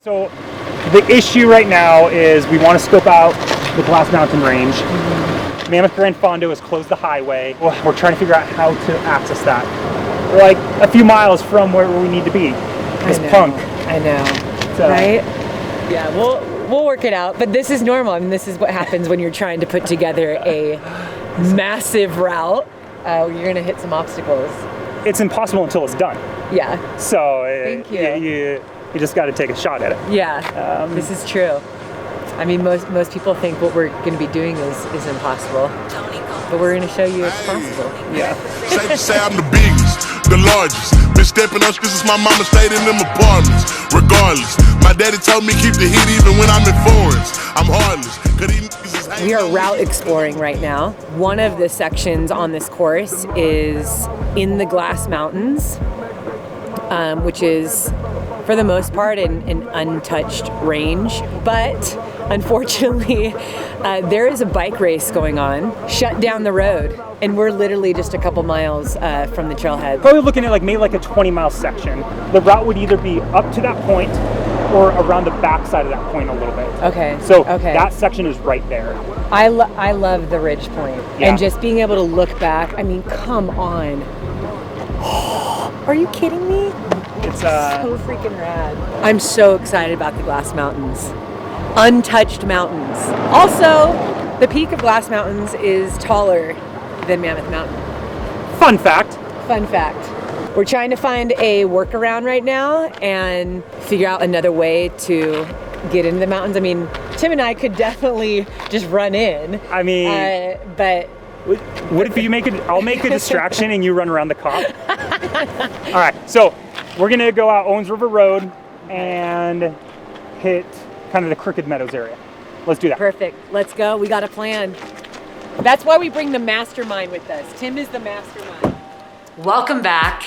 So the issue right now is we want to scope out the Glass Mountain Range. Mammoth Grand Fondo has closed the highway. We're trying to figure out how to access that. We're like a few miles from where we need to be. This punk. I know. So, right? Yeah, we'll work it out. But this is normal. I mean, this is what happens when you're trying to put together a massive route. You're going to hit some obstacles. It's impossible until it's done. Yeah. So Thank you. You just got to take a shot at it. Yeah, this is true. I mean, most people think what we're going to be doing is impossible, but we're going to show you it's possible. Yeah. Safe to say I'm the biggest, the largest. Been stepping up since my mama stayed in them apartments. Regardless, my daddy told me keep the heat even when I'm in foreigns. I'm heartless. We are route exploring right now. One of the sections on this course is in the Glass Mountains, which is, for the most part, an untouched range. But unfortunately, there is a bike race going on, shut down the road, and we're literally just a couple miles from the trailhead. Probably looking at maybe a 20-mile section. The route would either be up to that point or around the backside of that point a little bit. Okay. So that section is right there. I love the ridge point. Yeah. And just being able to look back. I mean, come on. Are you kidding me? It's so freaking rad. I'm so excited about the Glass Mountains. Untouched mountains. Also, the peak of Glass Mountains is taller than Mammoth Mountain. Fun fact. Fun fact. We're trying to find a workaround right now and figure out another way to get into the mountains. I mean, Tim and I could definitely just run in. I mean, but what if I'll make a distraction and you run around the cop? All right, so we're gonna go out Owens River Road and hit kind of the Crooked Meadows area. Let's do that. Perfect. Let's go. We got a plan. That's why we bring the mastermind with us. Tim is the mastermind. Welcome back.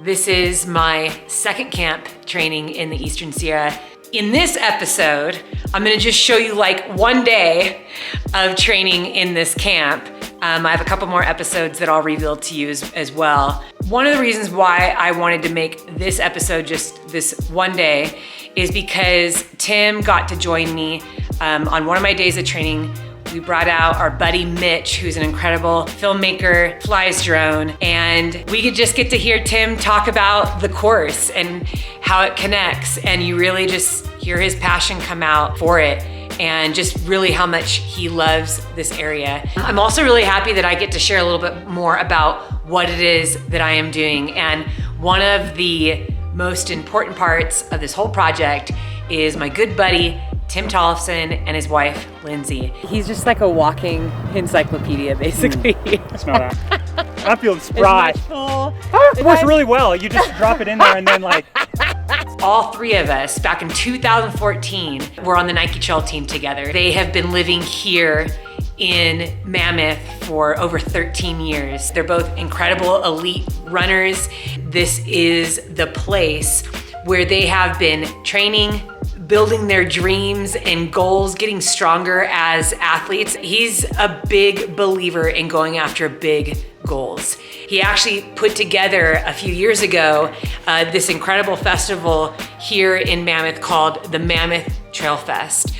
This is my second camp training in the Eastern Sierra. In this episode, I'm gonna just show you one day of training in this camp. I have a couple more episodes that I'll reveal to you as well. One of the reasons why I wanted to make this episode just this one day is because Tim got to join me on one of my days of training. We brought out our buddy Mitch, who's an incredible filmmaker, flies drone, and we could just get to hear Tim talk about the course and how it connects, and you really just hear his passion come out for it and just really how much he loves this area. I'm also really happy that I get to share a little bit more about what it is that I am doing, and one of the most important parts of this whole project is my good buddy Tim Tollefson and his wife, Lindsay. He's just like a walking encyclopedia, basically. I smell that. I'm feeling spry. It works really well. You just drop it in there and then All three of us, back in 2014, were on the Nike Trail team together. They have been living here in Mammoth for over 13 years. They're both incredible elite runners. This is the place where they have been training, building their dreams and goals, getting stronger as athletes. He's a big believer in going after big goals. He actually put together a few years ago this incredible festival here in Mammoth called the Mammoth Trail Fest.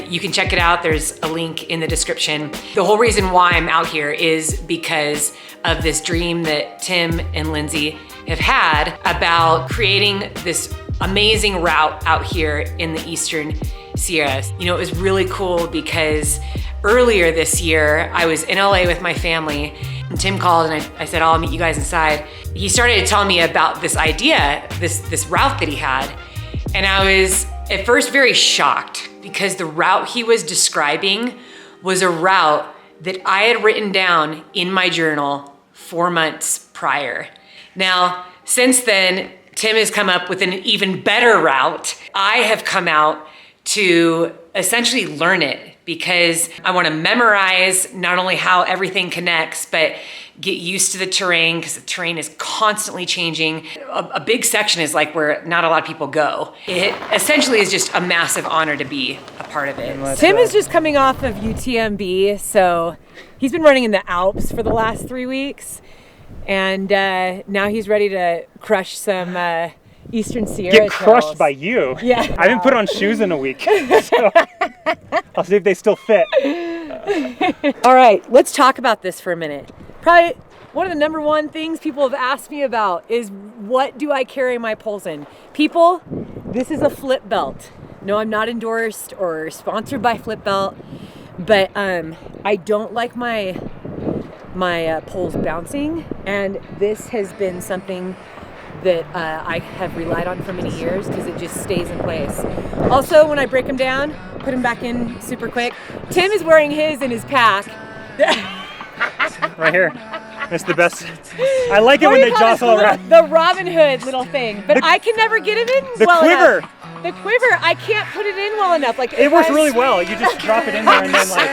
You can check it out. There's a link in the description. The whole reason why I'm out here is because of this dream that Tim and Lindsay have had about creating this amazing route out here in the Eastern Sierra. You know, it was really cool because earlier this year, I was in LA with my family, and Tim called and I said, I'll meet you guys inside. He started telling me about this idea, this route that he had. And I was at first very shocked because the route he was describing was a route that I had written down in my journal 4 months prior. Now, since then, Tim has come up with an even better route. I have come out to essentially learn it because I want to memorize not only how everything connects, but get used to the terrain because the terrain is constantly changing. A big section is where not a lot of people go. It essentially is just a massive honor to be a part of it. Tim is just coming off of UTMB, so he's been running in the Alps for the last 3 weeks. And now he's ready to crush some Eastern Sierra get crushed trails. by you. Yeah. I haven't put on shoes in a week, so I'll see if they still fit. All right, let's talk about this for a minute. Probably one of the number one things people have asked me about is what do I carry my poles in? People, this is a flip belt. No, I'm not endorsed or sponsored by Flip Belt, but I don't like my poles bouncing, and this has been something that I have relied on for many years because it just stays in place. Also, when I break them down, put them back in super quick. Tim is wearing his in his pack. Right here. It's the best. I like it when they jostle around. The Robin Hood little thing, but I can never get it in well quiver. enough. The quiver, I can't put it in well enough. Like it works really well. You just drop it in there and then like.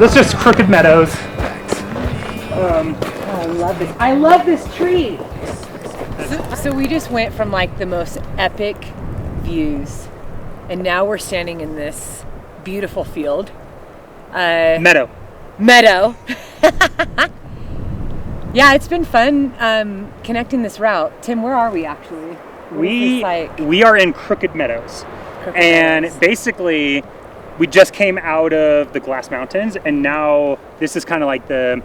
This is just Crooked Meadows. I love this. I love this tree. So we just went from like the most epic views, and now we're standing in this beautiful field. Meadow. Yeah, it's been fun connecting this route. Tim, where are we actually? We are in Crooked Meadows. And basically we just came out of the Glass Mountains, and now this is kind of like the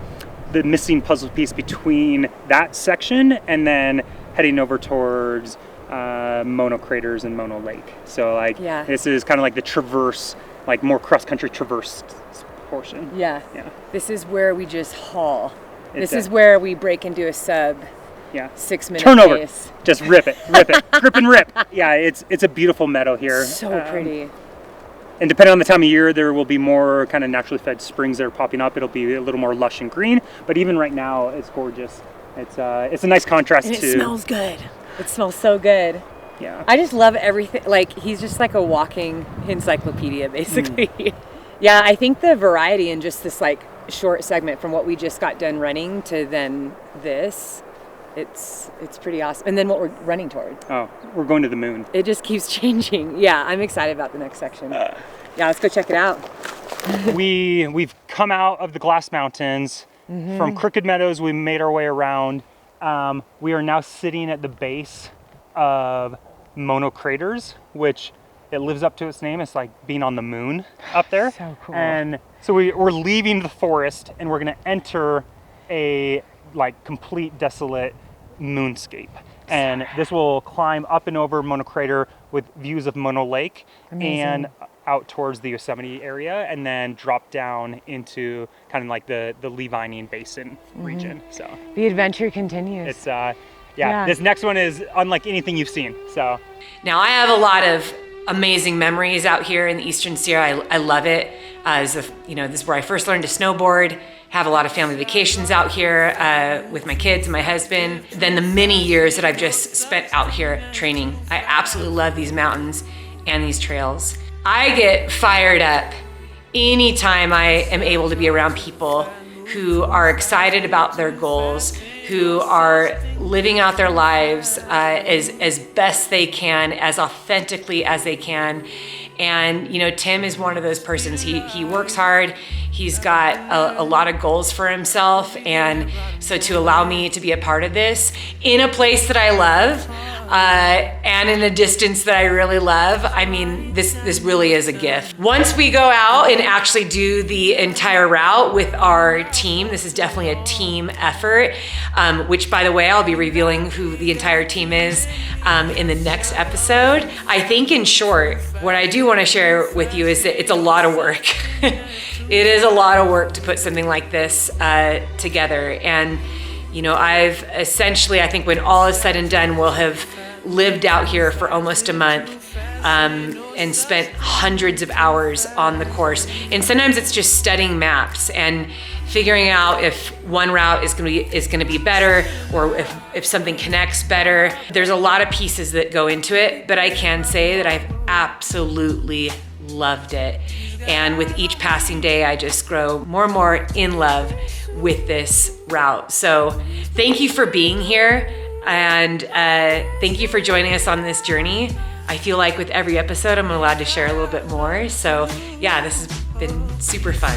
missing puzzle piece between that section and then heading over towards Mono Craters and Mono Lake. So like this is kind of like the traverse, like more cross-country traverse portion. Yeah. This is where we just haul. This is it. where we break into a sub. 6 minute turnover. pace. Just rip it, grip and rip. Yeah, it's a beautiful meadow here. So pretty. And depending on the time of year, there will be more kind of naturally fed springs that are popping up. It'll be a little more lush and green, but even right now, it's gorgeous. It's a nice contrast and to. It smells good. It smells so good. Yeah. I just love everything. Like he's just like a walking encyclopedia, basically. Yeah, I think the variety in just this like short segment from what we just got done running to then this. It's pretty awesome. And then what we're running toward. Oh, we're going to the moon. It just keeps changing. Yeah, I'm excited about the next section. Yeah, let's go check it out. We've come out of the Glass Mountains. From Crooked Meadows, we made our way around. We are now sitting at the base of Mono Craters, which it lives up to its name. It's like being on the moon up there. So cool. And so we're leaving the forest, and we're going to enter a like complete desolate moonscape, and this will climb up and over Mono Crater with views of Mono Lake. Amazing. And out towards the Yosemite area, and then drop down into kind of like the Levining Basin region. So the adventure continues. It's this next one is unlike anything you've seen. So now I have a lot of amazing memories out here in the Eastern Sierra. I love it. This is where I first learned to snowboard. Have a lot of family vacations out here with my kids and my husband. Then the many years that I've just spent out here training. I absolutely love these mountains and these trails. I get fired up anytime I am able to be around people who are excited about their goals, who are living out their lives as best they can, as authentically as they can. And Tim is one of those persons. He works hard. He's got a lot of goals for himself, and so to allow me to be a part of this in a place that I love and in a distance that I really love, I mean, this really is a gift. Once we go out and actually do the entire route with our team, this is definitely a team effort, which, by the way, I'll be revealing who the entire team is in the next episode. I think, in short, what I do want to share with you is that it's a lot of work. It is a lot of work to put something like this together. And, I've essentially, I think when all is said and done, we'll have lived out here for almost a month. and spent hundreds of hours on the course. And sometimes it's just studying maps and figuring out if one route is going to be better, or if something connects better. There's a lot of pieces that go into it, but I can say that I've absolutely loved it. And with each passing day, I just grow more and more in love with this route. So thank you for being here, and thank you for joining us on this journey. I feel like with every episode, I'm allowed to share a little bit more. So yeah, this has been super fun.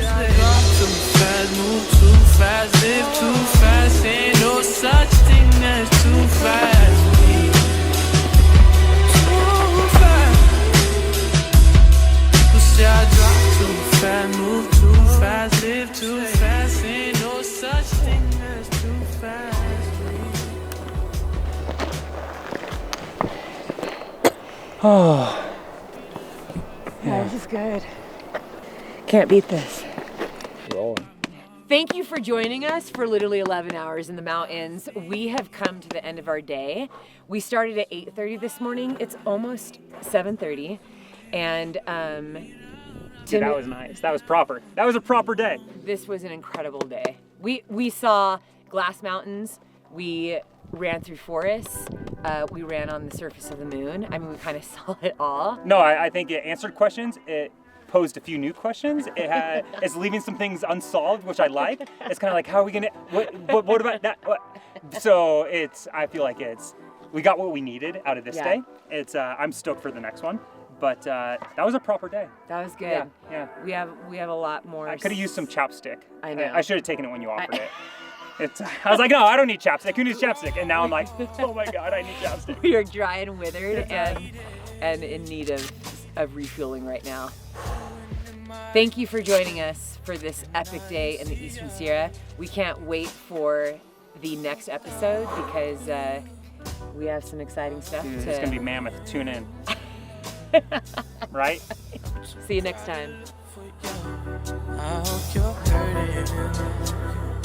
Oh, Yeah, this is good. Can't beat this. Thank you for joining us for literally 11 hours in the mountains. We have come to the end of our day. We started at 8:30 this morning. It's almost 7:30. And dude, that was nice. That was proper. That was a proper day. This was an incredible day. We saw glass mountains. We ran through forests. We ran on the surface of the moon. I mean, we kind of saw it all. No, I think it answered questions. It posed a few new questions. It's leaving some things unsolved, which I like. It's kind of like, how are we gonna? What about that? What? So I feel like we got what we needed out of this day. I'm stoked for the next one. But that was a proper day. That was good. Yeah. We have a lot more. I could have used some chapstick. I know. I should have taken it when you offered it. I was like, no, I don't need chapstick. Who needs chapstick? And now I'm like, oh my God, I need chapstick. We are dry and withered and in need of refueling right now. Thank you for joining us for this epic day in the Eastern Sierra. We can't wait for the next episode because we have some exciting stuff. Dude, it's gonna be mammoth. Tune in. Right? See you next time. I hope you're hurting.